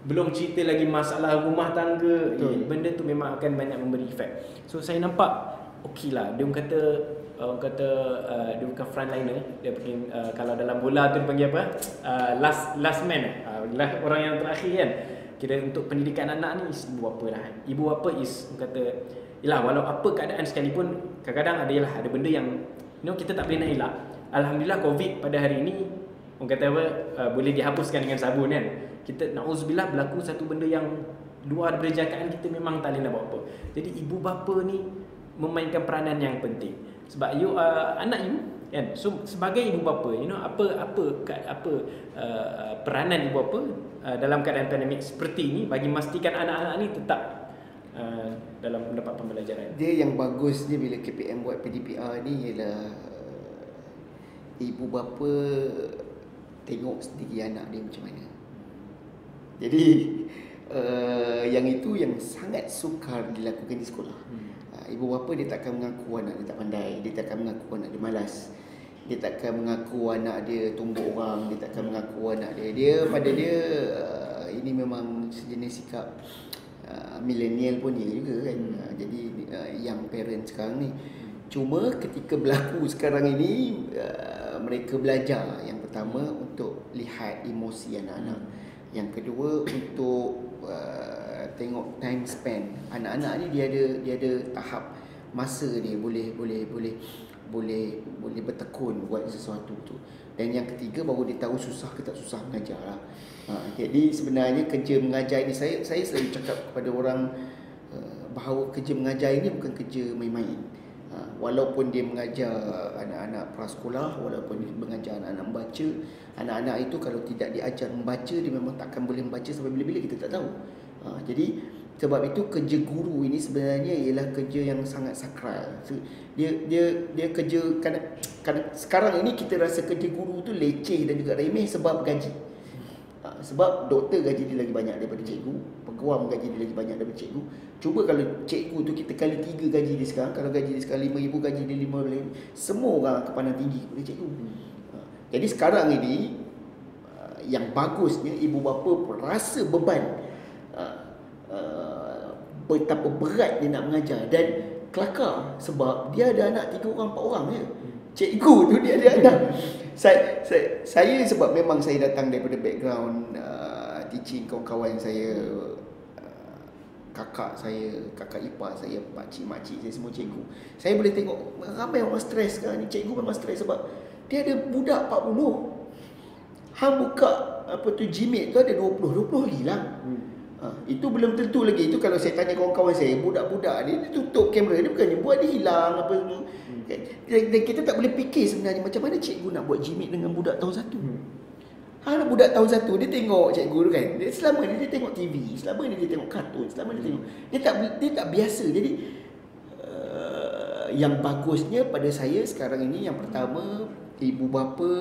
belum cerita lagi masalah rumah tangga. Benda tu memang akan banyak memberi efek. So saya nampak okey lah, dia kata dia bukan frontliner, dia pergi kalau dalam bola tu dipanggil apa, last man, orang yang terakhir kan. Kira untuk pendidikan anak ni ibu bapa lah. Ibu bapa kata yalah, walau apa keadaan sekalipun, kadang-kadang ada benda yang kita tak boleh nak elak. Alhamdulillah COVID pada hari ini orang kata apa, boleh dihapuskan dengan sabun kan. Kita na'udzubillah berlaku satu benda yang luar daripada jangkaan kita, memang tak boleh nak buat apa. Jadi ibu bapa ni memainkan peranan yang penting. Sebab anak you kan. So sebagai ibu bapa, apa peranan ibu bapa dalam keadaan pandemik seperti ini bagi memastikan anak-anak ni tetap dalam mendapat pembelajaran. Dia yang bagusnya bila KPM buat PDPR ni ialah ibu bapa tengok sendiri anak dia macam mana. Jadi yang itu yang sangat sukar dilakukan di sekolah. Ibu bapa dia takkan mengaku anak dia tak pandai, dia takkan mengaku anak dia malas, dia takkan mengaku anak dia tumbuk orang, dia takkan mengaku anak dia pada dia ini memang sejenis sikap milenial pun dia juga kan. Jadi young parents sekarang ni, cuma ketika berlaku sekarang ini mereka belajar yang pertama untuk lihat emosi anak-anak, yang kedua untuk tengok time span anak-anak ni. Dia ada tahap masa dia boleh bertekun buat sesuatu tu. Dan yang ketiga baru dia tahu susah ke tak susah mengajar lah. Jadi sebenarnya kerja mengajar ini, saya selalu cakap kepada orang bahawa kerja mengajar ini bukan kerja main-main. Walaupun dia mengajar anak-anak prasekolah, walaupun dia mengajar anak-anak membaca, anak-anak itu kalau tidak diajar membaca, dia memang takkan boleh membaca sampai bila-bila, kita tak tahu. Jadi sebab itu kerja guru ini sebenarnya ialah kerja yang sangat sakral. Dia kerja kadang sekarang ini kita rasa kerja guru tu leceh dan juga remeh sebab gaji. Sebab doktor gaji dia lagi banyak daripada cikgu, peguam gaji dia lagi banyak daripada cikgu. Cuba kalau cikgu tu kita kali 3 gaji dia sekarang, kalau gaji dia sekarang 5,000, gaji dia 5,000, semua orang kepandang tinggi kepada cikgu. Jadi sekarang ini yang bagusnya ibu bapa rasa beban, betapa berat dia nak mengajar, dan kelakar sebab dia ada anak 3 orang 4 orang je. Cikgu tu dia ada anak. Saya sebab memang saya datang daripada background teaching, kawan-kawan saya, kakak ipar saya, makcik saya semua cikgu. Saya boleh tengok ramai orang stres sekarang ni. Cikgu memang stres sebab dia ada budak 40. Hang buka Gmail tu ada 20 hilang. Itu belum tentu lagi. Itu kalau saya tanya kawan-kawan saya, budak-budak dia tutup kamera, dia bukannya buat dia hilang apa semua. Dan kita tak boleh fikir sebenarnya macam mana cikgu nak buat Gmail dengan budak tahun 1. Budak tahun 1 dia tengok cikgu tu kan, dia selama ni dia tengok TV, selama ni dia tengok kartun, selama ni dia tengok, dia tak biasa. Jadi yang bagusnya pada saya sekarang ini, yang pertama, ibu bapa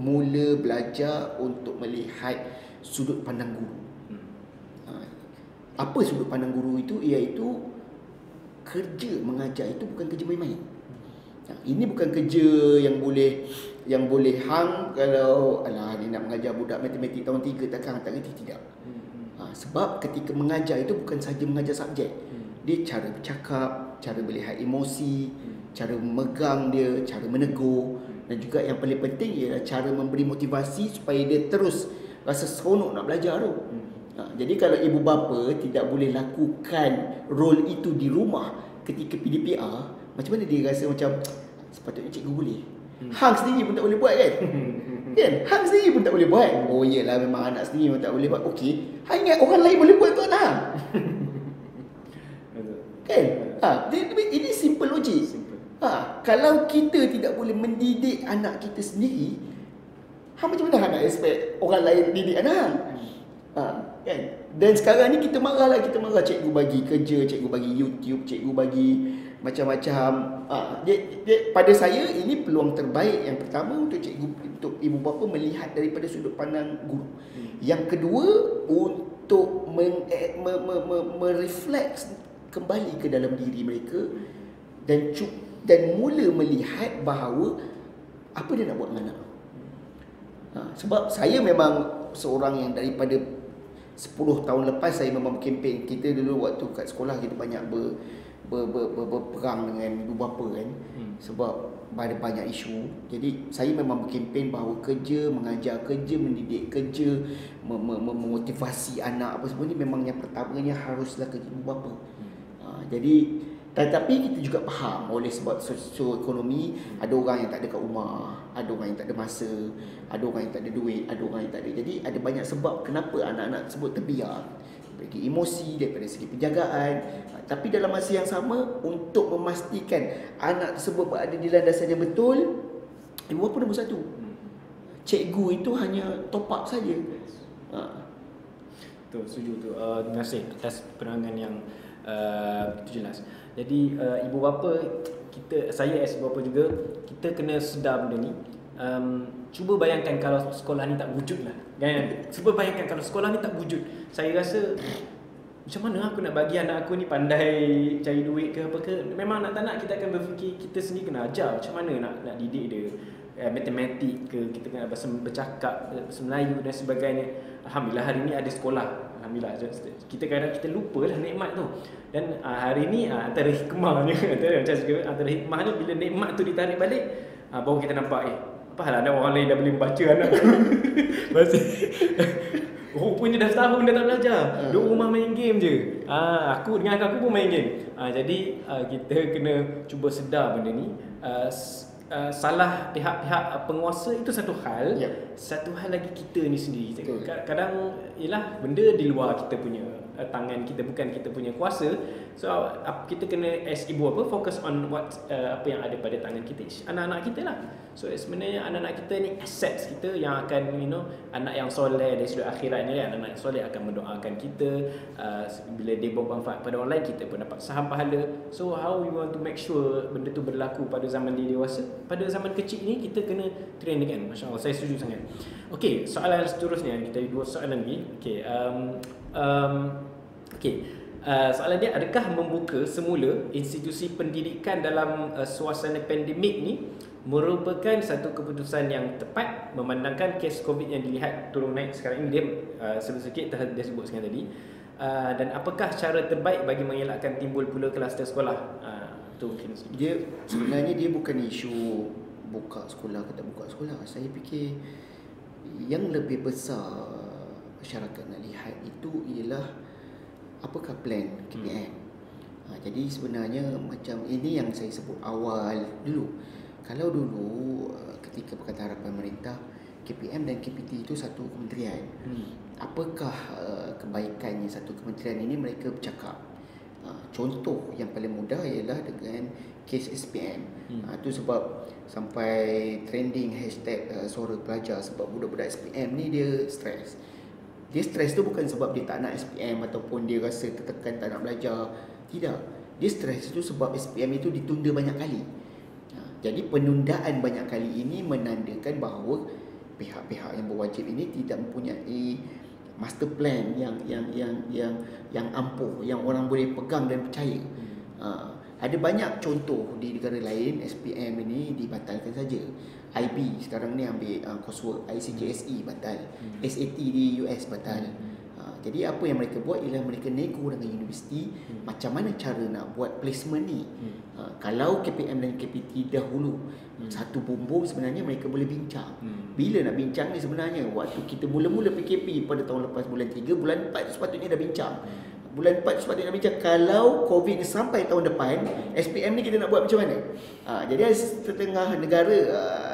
mula belajar untuk melihat sudut pandang guru. Apa sudut pandang guru itu? Iaitu kerja mengajar itu bukan kerja main-main. Ini bukan kerja yang boleh hang kalau alah ni nak mengajar budak matematik tahun 3 takkan tak reti, tidak. Sebab ketika mengajar itu bukan sahaja mengajar subjek. Dia cara bercakap, cara melihat emosi, cara memegang dia, cara menegur, dan juga yang paling penting ialah cara memberi motivasi supaya dia terus rasa seronok nak belajar tu. Jadi kalau ibu bapa tidak boleh lakukan role itu di rumah ketika PDPR, macam mana dia rasa macam sepatutnya cikgu boleh? Hang sendiri pun tak boleh buat kan? Kan? Hang sendiri pun tak boleh buat. Oh iyalah, memang anak sendiri pun tak boleh buat. Okey, hang ingat orang lain boleh buat tu anak hang. Kan? Ini simple logik. Kalau kita tidak boleh mendidik anak kita sendiri, hang macam mana hang nak expect orang lain didik anak hang? Kan? Dan sekarang ni kita marah cikgu bagi kerja, cikgu bagi YouTube, cikgu bagi macam-macam. Pada saya ini peluang terbaik. Yang pertama untuk ibu bapa melihat daripada sudut pandang guru. Yang kedua untuk merefleks kembali ke dalam diri mereka dan mula melihat bahawa apa dia nak buat dengan anak. Sebab saya memang seorang yang daripada 10 tahun lepas saya memang kempen. Kita dulu waktu kat sekolah kita banyak berperang dengan ibu bapa kan. Sebab ada banyak isu. Jadi saya memang berkempen bahawa kerja, mengajar kerja, mendidik kerja, memotivasi anak apa semua ni memang yang pertamanya haruslah kerja ibu bapa. Jadi tetapi kita juga faham oleh sebab sosioekonomi, ada orang yang tak ada kat rumah, ada orang yang tak ada masa, ada orang yang tak ada duit, ada orang yang tak ada. Jadi ada banyak sebab kenapa anak-anak tersebut terbiar dari segi emosi, daripada segi penjagaan. Tapi dalam masa yang sama, untuk memastikan anak tersebut berada di landasan yang betul, ibu bapa nombor satu. Cikgu itu hanya top up saja. Betul, setuju tu. Terima kasih atas penerangan yang begitu jelas. Jadi ibu bapa, saya as ibu bapa juga, kita kena sedar benda ni. Cuba bayangkan kalau sekolah ni tak wujud lah, kan? Cuba bayangkan kalau sekolah ni tak wujud. Saya rasa macam mana aku nak bagi anak aku ni pandai cari duit ke apa ke. Memang nak tak nak kita akan berfikir kita sendiri kena ajar macam mana nak didik dia matematik ke, kita kena bercakap bahasa Melayu dan sebagainya. Alhamdulillah hari ni ada sekolah. Alhamdulillah, kita kadang kita lupalah nikmat tu. Dan hari ni antara hikmahnya antara hikmahnya bila nikmat tu ditarik balik, baru kita nampak apa hal ada orang lain dah boleh membaca anak aku. Masih rupanya dah setahun dah tak belajar. Duduk rumah main game je. Aku dengan aku pun main game. Jadi kita kena cuba sedar benda ni. Salah pihak-pihak penguasa itu satu hal. Satu hal lagi kita ni sendiri. Kadang ialah benda di luar kita punya tangan kita, bukan kita punya kuasa. So kita kena as ibu apa fokus on apa yang ada pada tangan kita, anak-anak kita lah. So sebenarnya anak-anak kita ni assets kita yang akan anak yang soleh dari sudut akhirat ni, anak-anak yang soleh akan mendoakan kita. Bila dia bermanfaat pada orang lain, kita pun dapat saham pahala. So how we want to make sure benda tu berlaku pada zaman dia dewasa, pada zaman kecil ni kita kena train kan. Masya-Allah, saya setuju sangat. Okey, soalan seterusnya, kita ada 2 soalan lagi. Soalan dia, adakah membuka semula institusi pendidikan dalam suasana pandemik ni merupakan satu keputusan yang tepat memandangkan kes COVID yang dilihat turun naik sekarang ini? Dia sebut sikit dia sebut sekarang tadi. Dan apakah cara terbaik bagi mengelakkan timbul pula kluster sekolah? Tu mungkin dia sebenarnya dia bukan isu buka sekolah ke tak buka sekolah. Saya fikir yang lebih besar masyarakat nak lihat itu ialah apakah plan KPM. Jadi sebenarnya macam ini yang saya sebut awal dulu. Kalau dulu ketika Pakatan Harapan pemerintah, KPM dan KPT itu satu kementerian. Apakah kebaikannya satu kementerian ini? Mereka bercakap. Contoh yang paling mudah ialah dengan kes SPM. Itu sebab sampai trending hashtag suara pelajar, sebab budak-budak SPM ni dia stres. Dia stres tu bukan sebab dia tak nak SPM ataupun dia rasa tertekan tak nak belajar. Tidak. Dia stres tu sebab SPM itu ditunda banyak kali. Jadi penundaan banyak kali ini menandakan bahawa pihak-pihak yang berwajib ini tidak mempunyai master plan yang ampuh, yang orang boleh pegang dan percaya. Ada banyak contoh di negara lain SPM ini dibatalkan saja. IB sekarang ni ambil coursework, ICJSE batal, SAT di US batal. Jadi apa yang mereka buat ialah mereka nego dengan universiti macam mana cara nak buat placement ni. Kalau KPM dan KPT dahulu satu bumbung, sebenarnya mereka boleh bincang. Bila nak bincang ni sebenarnya waktu kita mula-mula PKP pada tahun lepas bulan 3, bulan 4 sepatutnya dah bincang. Bulan 4 sepatutnya bincang kalau COVID ni sampai tahun depan, SPM ni kita nak buat macam mana. Jadi setengah negara,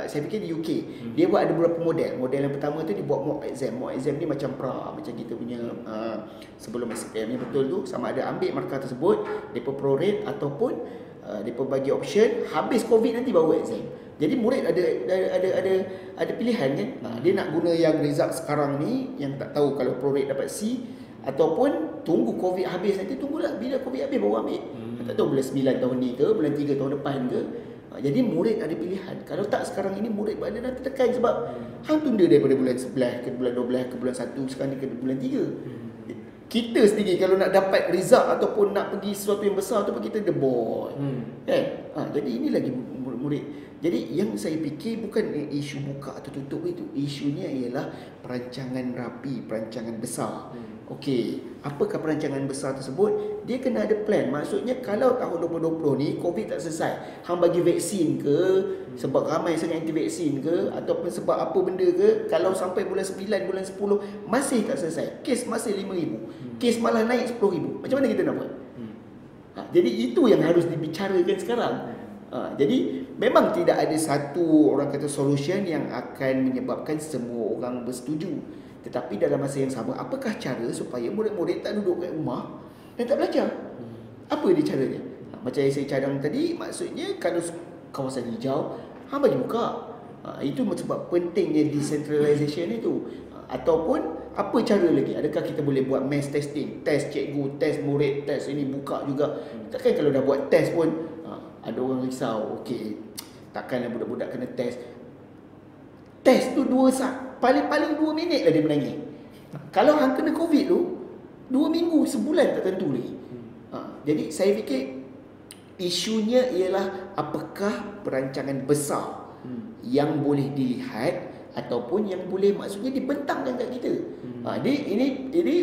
saya fikir di UK, dia buat ada beberapa model. Model yang pertama tu dia buat mock exam. Mock exam ni macam pra, macam kita punya sebelum SPM ni betul tu, sama ada ambil markah tersebut, mereka prorate ataupun mereka bagi option habis COVID nanti baru exam. Jadi murid ada pilihan kan. Dia nak guna yang result sekarang ni yang tak tahu kalau prorate dapat C, ataupun tunggu COVID habis nanti, tunggulah bila COVID habis baru ambil. Tak tahu bulan 9 tahun ni ke, bulan 3 tahun depan ke. Jadi murid ada pilihan. Kalau tak sekarang ini murid berada dah tertekan sebab hang tunda daripada bulan 11 ke bulan 12 ke bulan 1, sekarang ni ke bulan 3. Kita sendiri kalau nak dapat result ataupun nak pergi sesuatu yang besar tu kita debol. Kan? Jadi ini lagi murid. Jadi yang saya fikir bukan isu buka atau tutup itu. Isunya ialah perancangan rapi, perancangan besar. Okey, apakah perancangan besar tersebut? Dia kena ada plan. Maksudnya kalau tahun 2020 ni COVID tak selesai, hang bagi vaksin ke, sebab ramai sangat anti vaksin ke, ataupun sebab apa benda ke, kalau sampai bulan 9, bulan 10 masih tak selesai, kes masih 5,000, kes malah naik 10,000, macam mana kita nak buat? Jadi itu yang harus dibicarakan sekarang. Jadi memang tidak ada satu orang kata solution yang akan menyebabkan semua orang bersetuju. Tetapi dalam masa yang sama, apakah cara supaya murid-murid tak duduk kat rumah dan tak belajar? Apa dia caranya? Macam yang saya cadang tadi, maksudnya kalau kawasan hijau, hang bagi buka. Itu sebab pentingnya decentralization itu. Ataupun apa cara lagi? Adakah kita boleh buat mass testing? Test cikgu, test murid, test ini buka juga. Takkan kalau dah buat test pun ada orang risau. Okey, takkanlah budak-budak kena test. Test tu 2 saat. Paling-paling 2 minit lah dia menangis. Kalau hang kena COVID tu 2 minggu, sebulan tak tentu lagi. Jadi saya fikir isunya ialah apakah perancangan besar yang boleh dilihat ataupun yang boleh maksudnya dibentangkan kat kita. Ini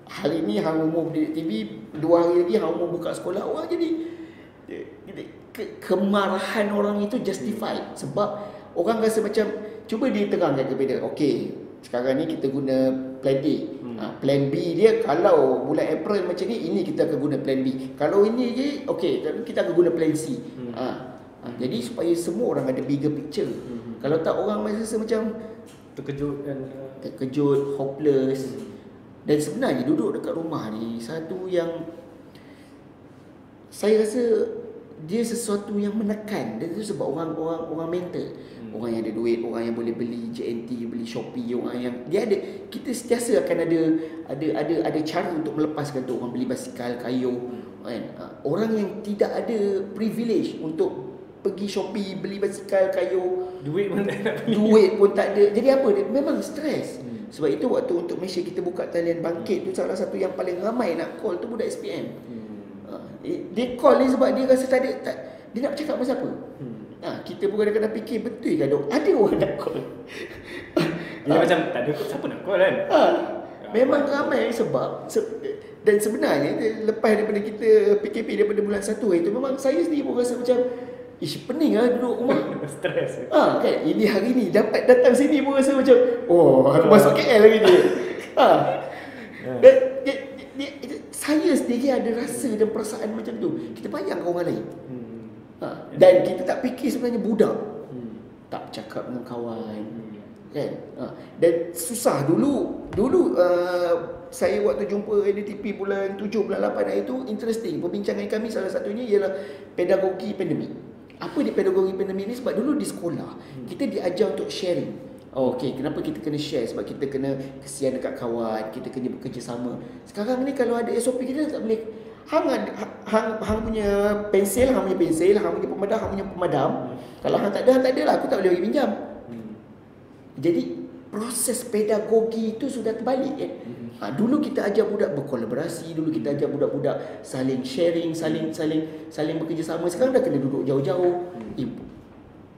hari ni hang umum di TV, 2 hari lagi hang umum buka sekolah, orang jadi kemarahan orang itu justified sebab orang rasa macam cuba diterangkan kepada, okey, sekarang ni kita guna plan A. Plan B dia kalau bulan April macam ni, ini kita akan guna plan B. Kalau ini je, okey, kita akan guna plan C. Jadi supaya semua orang ada bigger picture. Kalau tak orang masih rasa macam terkejut, hopeless. Dan sebenarnya duduk dekat rumah ni satu yang saya rasa dia sesuatu yang menekan. Dan itu sebab orang mental. Orang yang ada duit, orang yang boleh beli JNT, beli Shopee, orang yang dia ada, kita sentiasa akan ada cara untuk melepaskan tu. Orang beli basikal kayu, kan? Orang yang tidak ada privilege untuk pergi Shopee beli basikal kayu, duit pun tak ada. Jadi apa dia? Memang stres. Sebab itu waktu untuk Malaysia kita buka talian bangkit tu, salah satu yang paling ramai nak call tu budak SPM. Dia call ni sebab dia rasa dia nak bercakap pasal apa. Kita pun kadang-kadang fikir, betul ke ada orang nak call. Dia macam tak ada siapa nak call kan. Memang ramai sebab dan sebenarnya lepas daripada kita PKP daripada bulan 1 itu, memang saya sendiri pun rasa macam pening duduk rumah. Stres. Kan ini hari ni dapat datang sini pun rasa macam aku masuk KL lagi ni. Dan saya sendiri ada rasa dan perasaan macam tu. Kita bayangkan orang lain. Dan kita tak fikir sebenarnya budak tak bercakap dengan kawan, kan? Dan susah dulu saya waktu jumpa NDTP bulan 7 bulan 8 hari tu, interesting. Perbincangan kami salah satunya ialah pedagogi pandemik. Apa dia pedagogi pandemik ni? Sebab dulu di sekolah kita diajar untuk sharing. Okey, kenapa kita kena share? Sebab kita kena kesian dekat kawan, kita kena bekerjasama. Sekarang ni kalau ada SOP kita tak boleh. Hang punya pensel, hang punya pensel, hang punya pemadam, hang punya pemadam. Kalau hang tak ada lah, aku tak boleh bagi pinjam. Jadi proses pedagogi itu sudah terbalik kan. Dulu kita ajar budak berkolaborasi, dulu kita ajar budak-budak saling sharing, saling bekerjasama. Sekarang dah kena duduk jauh-jauh.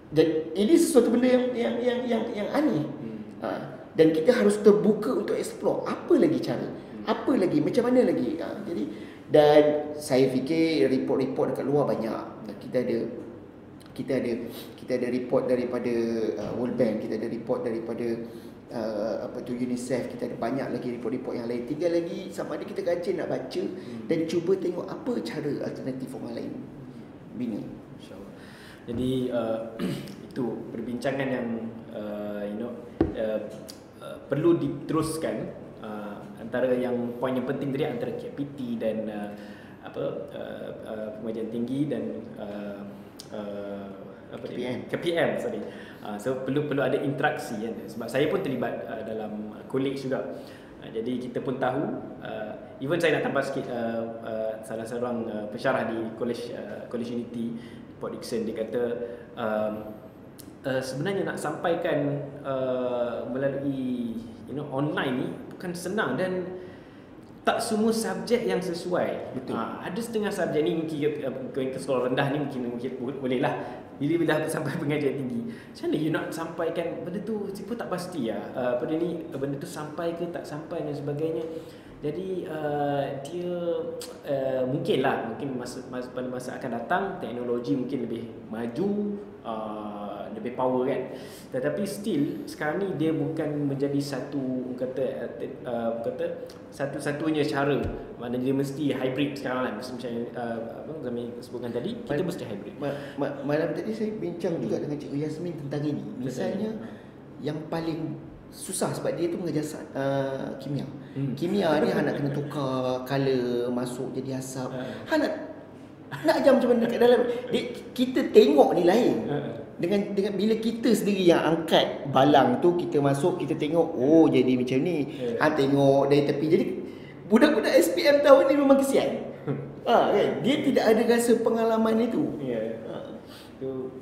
Dan ini sesuatu benda yang aneh. Dan kita harus terbuka untuk explore apa lagi cara, apa lagi, macam mana lagi. Jadi, dan saya fikir report-report dekat luar banyak. Kita ada report daripada World Bank, kita ada report daripada UNICEF, kita ada banyak lagi report-report yang lain. Tinggal lagi sama ada kita kaji nak baca dan cuba tengok apa cara alternatif orang lain bina. InsyaAllah. Jadi itu perbincangan yang perlu diteruskan, antara yang poin yang penting tadi antara KPT dan pengajian tinggi dan KPM sorry. So perlu ada interaksi kan, sebab saya pun terlibat dalam college juga. Jadi kita pun tahu, even saya nak tambah sikit, salah seorang pensyarah di College Unity Port Dickson, dia kata sebenarnya nak sampaikan melalui online ni bukan senang, dan tak semua subjek yang sesuai. Betul. Ada setengah subjek ni mungkin ke sekolah rendah ni mungkin boleh lah. Bila sampai pengajian tinggi, macam mana you nak sampaikan benda tu? Siapa tak pasti lah benda tu sampai ke tak sampai dan sebagainya. Jadi dia mungkin pada masa akan datang teknologi mungkin lebih maju, lebih power kan. Tetapi still sekarang ni dia bukan menjadi satu-satunya cara. Maknanya dia mesti hybrid sekarang lah. Macam Zami sebutkan tadi, kita mesti hybrid. Malam tadi saya bincang juga dengan Cikgu Yasmin tentang ini. Misalnya yang paling susah sebab dia tu mengajar kimia. Kimia ni nak kena tukar color masuk jadi asap. Nak ajar macam mana kat dalam kita tengok ni lain. Dengan bila kita sendiri yang angkat balang tu, kita masuk, kita tengok, oh jadi macam ni. Tengok dari tepi. Jadi budak-budak SPM tahun ni memang kesian. Kan? Dia tidak ada rasa pengalaman itu. Itu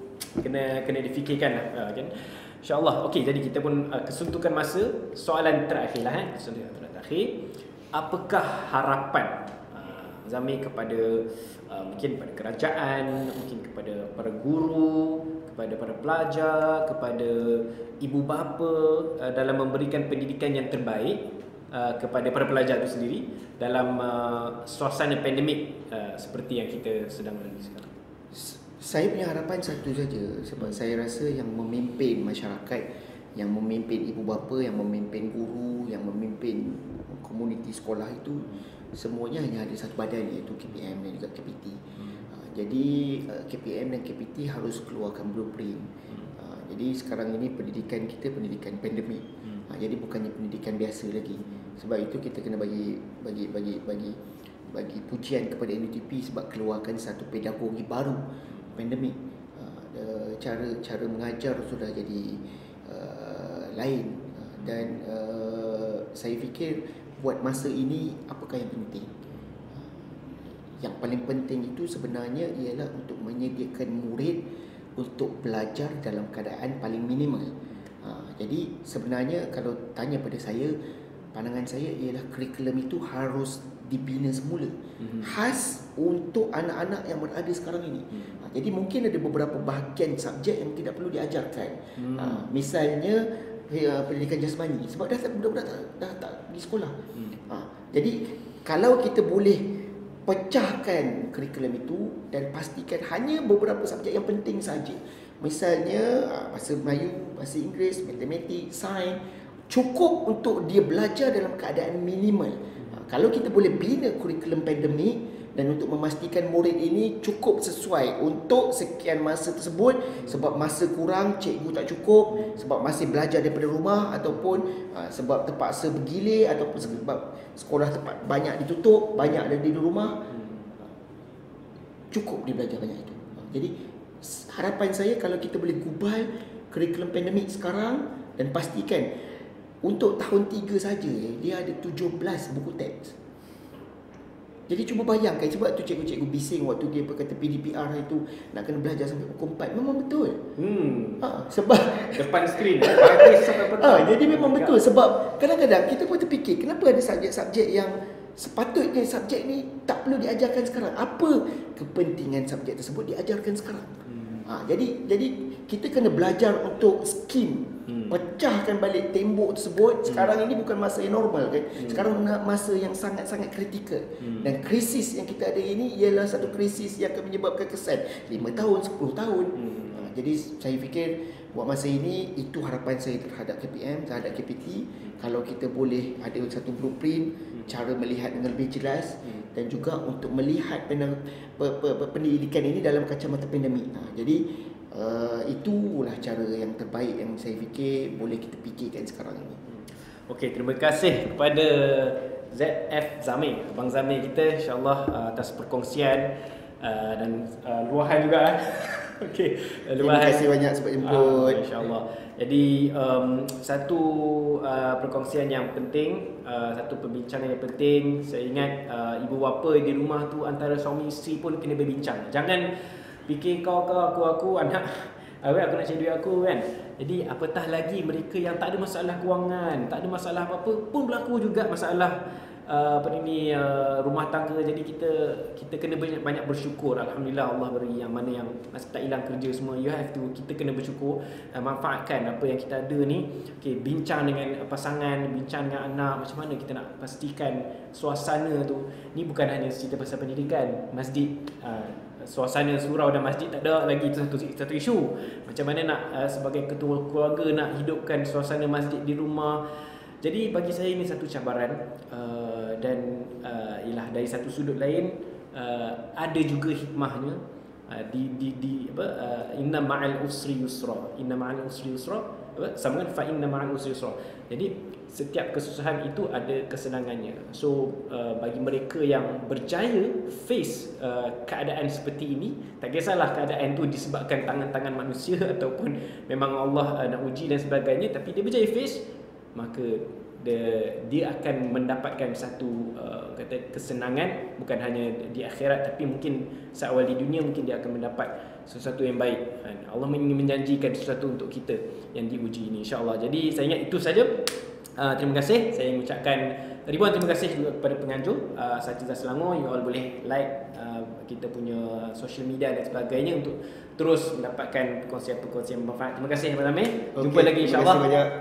kena difikirkan lah kan. InsyaAllah. Okey, jadi kita pun kesuntukan masa. Soalan terakhir lah Soalan terakhir. Apakah harapan Zami kepada mungkin kepada kerajaan, mungkin kepada para guru, kepada para pelajar, kepada ibu bapa dalam memberikan pendidikan yang terbaik kepada para pelajar itu sendiri dalam suasana pandemik seperti yang kita sedang lalui sekarang? Saya punya harapan satu saja, sebab saya rasa yang memimpin masyarakat, yang memimpin ibu bapa, yang memimpin guru, yang memimpin komuniti sekolah itu semuanya hanya ada satu badan, iaitu KPM dan juga KPT. Jadi KPM dan KPT harus keluarkan blueprint. Jadi sekarang ini pendidikan kita pendidikan pandemik. Jadi bukannya pendidikan biasa lagi. Sebab itu kita kena bagi pujian kepada NUTP sebab keluarkan satu pedagogi baru pandemik. Cara mengajar sudah jadi lain, dan saya fikir buat masa ini apakah yang penting? Yang paling penting itu sebenarnya ialah untuk menyediakan murid untuk belajar dalam keadaan paling minimal. Jadi sebenarnya kalau tanya pada saya, pandangan saya ialah kurikulum itu harus dibina semula, khas untuk anak-anak yang berada sekarang ini. Jadi mungkin ada beberapa bahagian subjek yang tidak perlu diajarkan. Misalnya pendidikan jasmani, sebab budak-budak dah tak di sekolah. Jadi kalau kita boleh pecahkan kurikulum itu dan pastikan hanya beberapa subjek yang penting saja, misalnya bahasa Melayu, bahasa Inggeris, matematik, sains, cukup untuk dia belajar dalam keadaan minimal. Kalau kita boleh bina kurikulum pandemik dan untuk memastikan murid ini cukup sesuai untuk sekian masa tersebut, sebab masa kurang, cikgu tak cukup, sebab masih belajar daripada rumah, ataupun sebab terpaksa bergilir, ataupun sebab sekolah tempat banyak ditutup, banyak ada di rumah, cukup dia belajar banyak itu. Jadi harapan saya kalau kita boleh gubal kurikulum pandemik sekarang dan pastikan untuk tahun 3 saja dia ada 17 buku teks. Jadi cuba bayangkan, sebab tu cikgu-cikgu bising waktu dia berkata PDPR itu nak kena belajar sampai pukul 4. Memang betul. Sebab depan skrin habis sampai petang. jadi memang betul. Sebab kadang-kadang kita pun terfikir, kenapa ada subjek-subjek yang sepatutnya subjek ni tak perlu diajarkan sekarang. Apa kepentingan subjek tersebut diajarkan sekarang? Jadi kita kena belajar untuk skim, pecahkan balik tembok tersebut. Sekarang ini bukan masa yang normal kan. Sekarang masa yang sangat-sangat kritikal. Dan krisis yang kita ada ini ialah satu krisis yang akan menyebabkan kesan 5 tahun, 10 tahun. Jadi saya fikir buat masa ini itu harapan saya terhadap KPM, terhadap KPT. Kalau kita boleh ada satu blueprint, cara melihat dengan lebih jelas, dan juga untuk melihat pendidikan ini dalam kacamata pandemik. Jadi itulah cara yang terbaik yang saya fikir boleh kita fikirkan sekarang ini. Okey, terima kasih kepada ZF Zamir, Abang Zamir kita, insya-Allah atas perkongsian dan luahan juga. Okey, luahan. Terima kasih banyak sebab jemput. Insya-Allah. Jadi satu perkongsian yang penting, satu perbincangan yang penting. Saya ingat ibu bapa di rumah tu antara suami isteri pun kena berbincang. Jangan fikir kau aku anak aku nak cari duit aku kan. Jadi apatah lagi mereka yang tak ada masalah kewangan, tak ada masalah apa-apa pun berlaku juga masalah rumah tangga. Jadi kita kena banyak bersyukur. Alhamdulillah Allah beri yang mana yang masih tak hilang kerja semua. Kita kena bersyukur, manfaatkan apa yang kita ada ni. Okey, bincang dengan pasangan, bincang dengan anak, macam mana kita nak pastikan suasana tu. Ni bukan hanya cerita pasal pendidikan, masjid, suasana surau dan masjid tak ada lagi, itu satu isu. Macam mana nak sebagai ketua keluarga nak hidupkan suasana masjid di rumah. Jadi bagi saya ini satu cabaran, dan ialah dari satu sudut lain ada juga hikmahnya. Inna ma'al usri yusra, inna ma'al usri yusra, sambungan fa inna ma'al usri yusra. Jadi setiap kesusahan itu ada kesenangannya. So bagi mereka yang berjaya face keadaan seperti ini, tak kisahlah keadaan itu disebabkan tangan-tangan manusia ataupun memang Allah nak uji dan sebagainya, tapi dia berjaya face, maka dia akan mendapatkan satu kesenangan, bukan hanya di akhirat tapi mungkin seawal di dunia mungkin dia akan mendapat sesuatu yang baik. Allah ingin menjanjikan sesuatu untuk kita yang diuji ini, insya-Allah. Jadi saya ingat itu saja. Terima kasih. Saya mengucapkan ribuan terima kasih juga kepada penganjur Satizah Selangor. You all boleh like kita punya social media dan sebagainya untuk terus mendapatkan perkongsian-perkongsian bermanfaat. Terima kasih Abang Zamir. Jumpa lagi insya-Allah.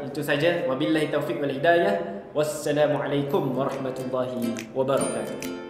Itu saja. Wabillahi taufiq wal hidayah. Wassalamualaikum warahmatullahi wabarakatuh.